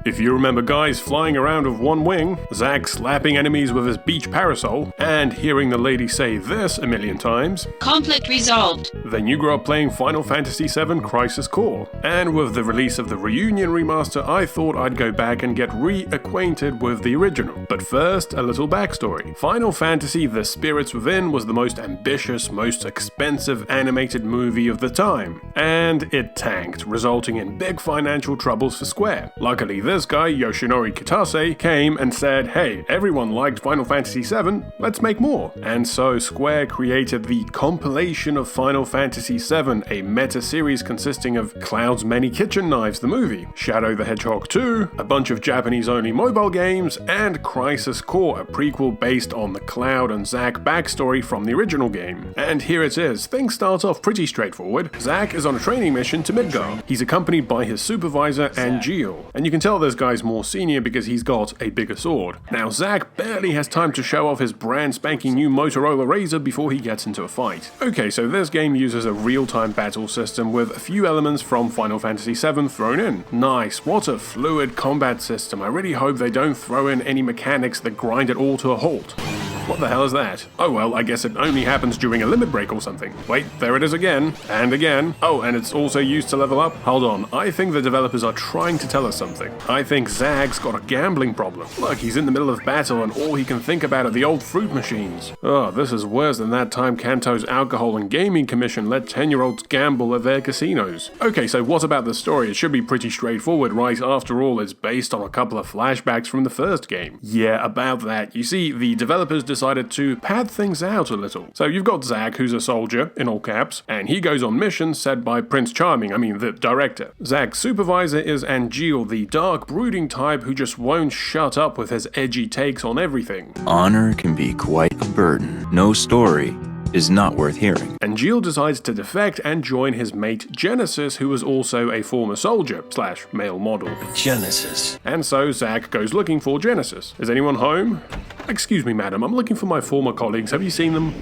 If you remember guys flying around with one wing, Zag slapping enemies with his beach parasol, and hearing the lady say this a million times, conflict resolved, then you grew up playing Final Fantasy VII Crisis Core. And with the release of the Reunion remaster, I thought I'd go back and get reacquainted with the original. But first, a little backstory. Final Fantasy The Spirits Within was the most ambitious, most expensive animated movie of the time, and it tanked, resulting in big financial troubles for Square. Luckily, this guy, Yoshinori Kitase, came and said, hey, everyone liked Final Fantasy VII, let's make more. And so Square created the compilation of Final Fantasy VII, a meta-series consisting of Cloud's Many Kitchen Knives the movie, Shadow the Hedgehog 2, a bunch of Japanese-only mobile games, and Crisis Core, a prequel based on the Cloud and Zack backstory from the original game. And here it is. Things start off pretty straightforward. Zack is on a training mission to Midgar. He's accompanied by his supervisor, Angio, and you can tell this guy's more senior because he's got a bigger sword. Now, Zack barely has time to show off his brand spanking new Motorola Razr before he gets into a fight. Okay, so this game uses a real-time battle system with a few elements from Final Fantasy VII thrown in. Nice, what a fluid combat system. I really hope they don't throw in any mechanics that grind it all to a halt. What the hell is that? Oh well, I guess it only happens during a limit break or something. Wait, there it is again, and again. Oh, and it's also used to level up? Hold on, I think the developers are trying to tell us something. I think Zag's got a gambling problem. Look, he's in the middle of battle and all he can think about are the old fruit machines. Oh, this is worse than that time Kanto's Alcohol and Gaming Commission let 10-year-olds gamble at their casinos. Okay, so what about the story? It should be pretty straightforward, right? After all, it's based on a couple of flashbacks from the first game. Yeah, about that. You see, the developers decided to pad things out a little. So you've got Zag, who's a soldier, in all caps, and he goes on missions set by Prince Charming, the director. Zag's supervisor is Angio, the dark, brooding type who just won't shut up with his edgy takes on everything. Honor can be quite a burden. No story is not worth hearing. Angio decides to defect and join his mate Genesis, who is also a former soldier / male model. Genesis. And so Zag goes looking for Genesis. Is anyone home? Excuse me, madam, I'm looking for my former colleagues. Have you seen them?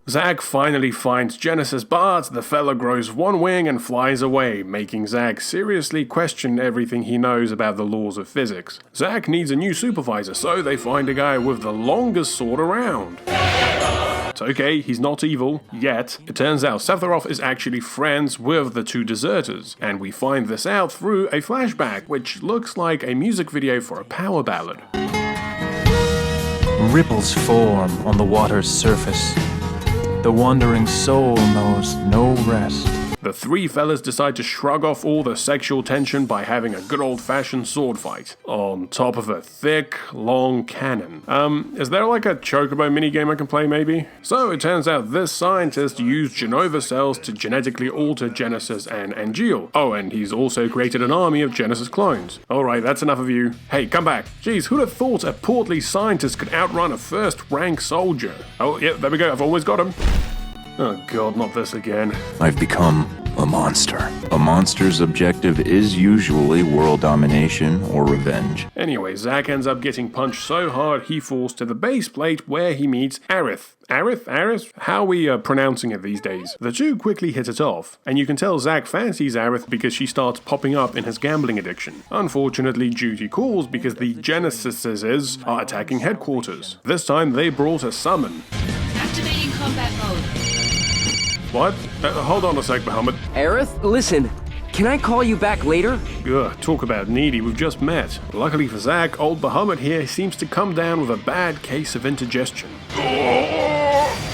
Zag finally finds Genesis, but the fella grows one wing and flies away, making Zag seriously question everything he knows about the laws of physics. Zag needs a new supervisor, so they find a guy with the longest sword around. It's okay, he's not evil, yet. It turns out Sephiroth is actually friends with the two deserters, and we find this out through a flashback, which looks like a music video for a power ballad. Ripples form on the water's surface. The wandering soul knows no rest. The three fellas decide to shrug off all the sexual tension by having a good old-fashioned sword fight, on top of a thick, long cannon. Is there like a chocobo minigame I can play maybe? So it turns out this scientist used Genova cells to genetically alter Genesis and Angio. Oh, and he's also created an army of Genesis clones. Alright, that's enough of you. Hey, come back. Jeez, who'd have thought a portly scientist could outrun a first-rank soldier? Oh, yeah, there we go, I've always got him. Oh god, not this again. I've become a monster. A monster's objective is usually world domination or revenge. Anyway, Zag ends up getting punched so hard he falls to the base plate where he meets Aerith. Aerith? How are we pronouncing it these days? The two quickly hit it off, and you can tell Zag fancies Aerith because she starts popping up in his gambling addiction. Unfortunately, duty calls because the Genesises are attacking headquarters. This time they brought a summon. activating combat mode. What? Hold on a sec, Bahamut. Aerith, listen. Can I call you back later? Ugh, talk about needy, we've just met. Luckily for Zag, old Bahamut here seems to come down with a bad case of indigestion.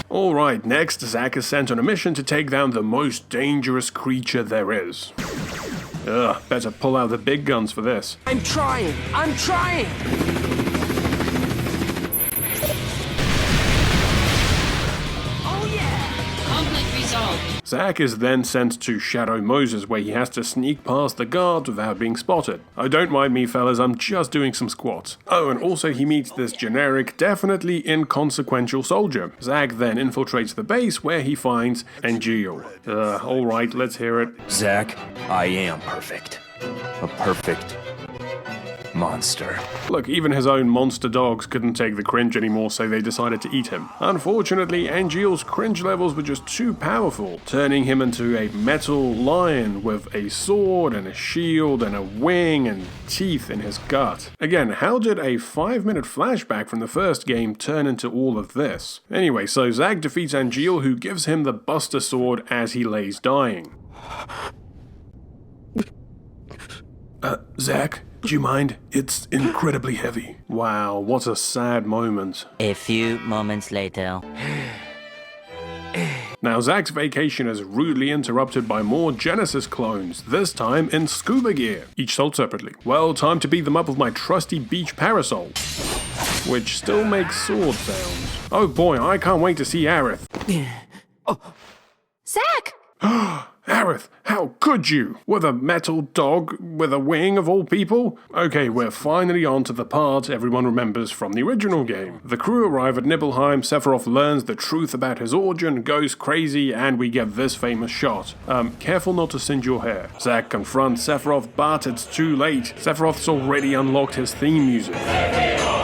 Alright, next, Zag is sent on a mission to take down the most dangerous creature there is. Ugh, better pull out the big guns for this. I'm trying! Zag is then sent to Shadow Moses, where he has to sneak past the guards without being spotted. Oh, don't mind me, fellas, I'm just doing some squats. Oh, and also he meets this generic, definitely inconsequential soldier. Zag then infiltrates the base, where he finds Angio. Alright, let's hear it. Zach, I am perfect. A perfect monster. Look, even his own monster dogs couldn't take the cringe anymore, so they decided to eat him. Unfortunately, Angio's cringe levels were just too powerful, turning him into a metal lion with a sword and a shield and a wing and teeth in his gut. Again, how did a 5-minute flashback from the first game turn into all of this? Anyway, so Zag defeats Angio, who gives him the Buster Sword as he lays dying. Zach, do you mind? It's incredibly heavy. Wow, what a sad moment. A few moments later. Now, Zach's vacation is rudely interrupted by more Genesis clones, this time in scuba gear, each sold separately. Well, time to beat them up with my trusty beach parasol, which still makes sword sounds. Oh boy, I can't wait to see Aerith. Zach! Aerith, how could you? With a metal dog with a wing of all people? Okay, we're finally on to the part everyone remembers from the original game. The crew arrive at Nibelheim, Sephiroth learns the truth about his origin, goes crazy, and we get this famous shot. Careful not to singe your hair. Zack confronts Sephiroth, but it's too late. Sephiroth's already unlocked his theme music.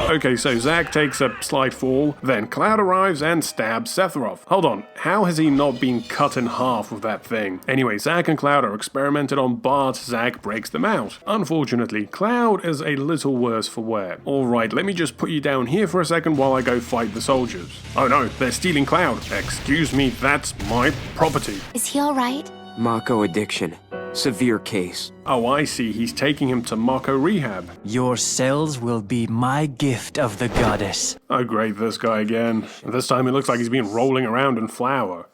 Okay, so Zack takes a slight fall, then Cloud arrives and stabs Sephiroth. Hold on, how has he not been cut in half with that thing? Anyway, Zack and Cloud are experimented on, but Zack breaks them out. Unfortunately, Cloud is a little worse for wear. Alright, let me just put you down here for a second while I go fight the soldiers. Oh no, they're stealing Cloud. Excuse me, that's my property. Is he alright? Mako addiction. Severe case. Oh, I see, he's taking him to Mako rehab. Your cells will be my gift of the goddess. Oh great, this guy again. This time it looks like he's been rolling around in flour.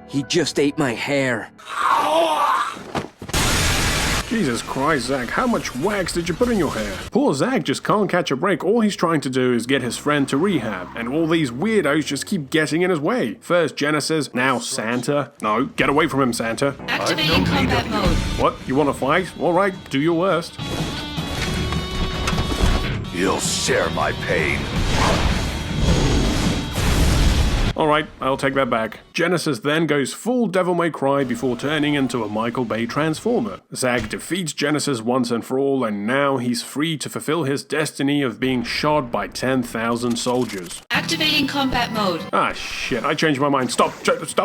He just ate my hair. Jesus Christ, Zack, how much wax did you put in your hair? Poor Zack just can't catch a break. All he's trying to do is get his friend to rehab, and all these weirdos just keep getting in his way. First Genesis, now Santa. No, get away from him, Santa. Activating combat mode. What? You want to fight? Alright, do your worst. You'll share my pain. Alright, I'll take that back. Genesis then goes full Devil May Cry before turning into a Michael Bay Transformer. Zag defeats Genesis once and for all, and now he's free to fulfill his destiny of being shot by 10,000 soldiers. Activating combat mode. Ah shit, I changed my mind. Stop,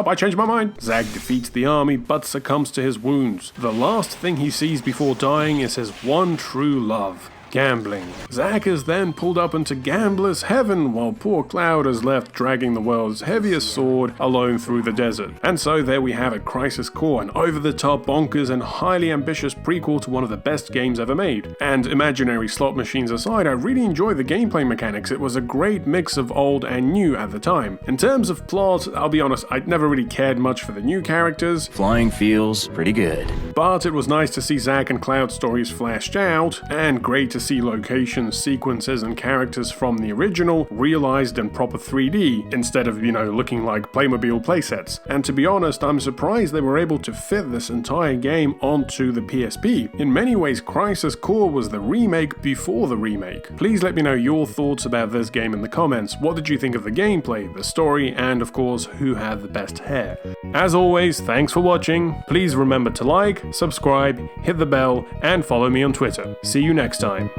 I changed my mind. Zag defeats the army but succumbs to his wounds. The last thing he sees before dying is his one true love. Gambling. Zack is then pulled up into gambler's heaven while poor Cloud is left dragging the world's heaviest sword alone through the desert. And so there we have it, Crisis Core, an over-the-top, bonkers, and highly ambitious prequel to one of the best games ever made. And imaginary slot machines aside, I really enjoyed the gameplay mechanics. It was a great mix of old and new at the time. In terms of plot, I'll be honest, I never really cared much for the new characters. Flying feels pretty good. But it was nice to see Zack and Cloud stories fleshed out, and great to see locations, sequences, and characters from the original realized in proper 3D instead of, looking like Playmobil playsets. And to be honest, I'm surprised they were able to fit this entire game onto the PSP. In many ways, Crisis Core was the remake before the remake. Please let me know your thoughts about this game in the comments. What did you think of the gameplay, the story, and of course, who had the best hair? As always, thanks for watching. Please remember to like, subscribe, hit the bell, and follow me on Twitter. See you next time.